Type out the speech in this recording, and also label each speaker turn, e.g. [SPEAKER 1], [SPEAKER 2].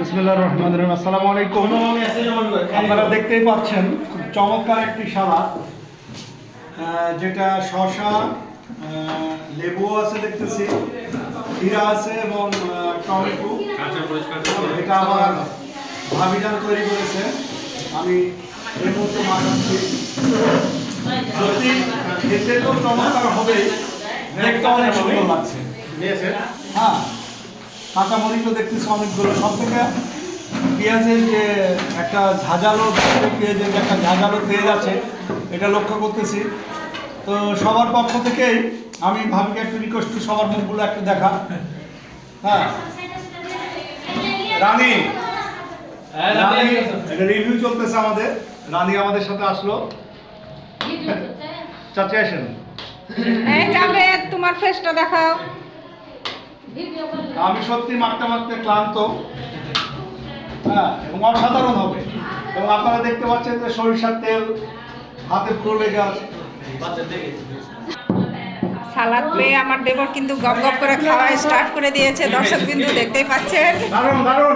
[SPEAKER 1] বিসমিল্লাহির রহমানির রহিম। আসসালামু আলাইকুম। আপনারা দেখতেই পাচ্ছেন খুব চমৎকার একটি সালাদ, যেটা শসা, লেবু আছে দেখতেছি, জিরা আছে এবং টমেটো। এটা আমার ভাবিজান তৈরি করেছে, আমি এই মুহূর্তে মাখাচ্ছি। সত্যি খেতে তো চমৎকার হবে, দেখতে অনেক সুন্দর লাগছে। হ্যাঁ, কাঁচামরিচও দেখতেছি অনেকগুলো। সব থেকে পেঁয়াজের যে একটা ঝাঁঝালো, পেঁয়াজের যে একটা ঝাঁঝালো তেল আছে, এটা লক্ষ্য করতেছি। তো সবার পক্ষ থেকেই আমি ভাবিকে একটু রিকোয়েস্ট করি, সবার মুখগুলো একটু দেখা। হ্যাঁ, রানী, এটা রিভিউ চলতেছে আমাদের। রানী আমাদের সাথে আসলো। চাচি আসেন,
[SPEAKER 2] যাবে তোমার ফেসটা দেখাও।
[SPEAKER 1] আমি সত্যি মাখতে মাখতে ক্লান্ত। হ্যাঁ, এবং অসাধারণ হবে। এবং আপনারা দেখতে পাচ্ছেন যে সরিষার তেল হাতে পুরো লেগে আছে।
[SPEAKER 2] সালাদ পেয়ে আমার দেবর কিন্তু গপ গপ করে খাওয়া স্টার্ট করে দিয়েছে। দর্শক বিন্দু দেখতেই পাচ্ছেন।
[SPEAKER 1] দারুণ দারুণ।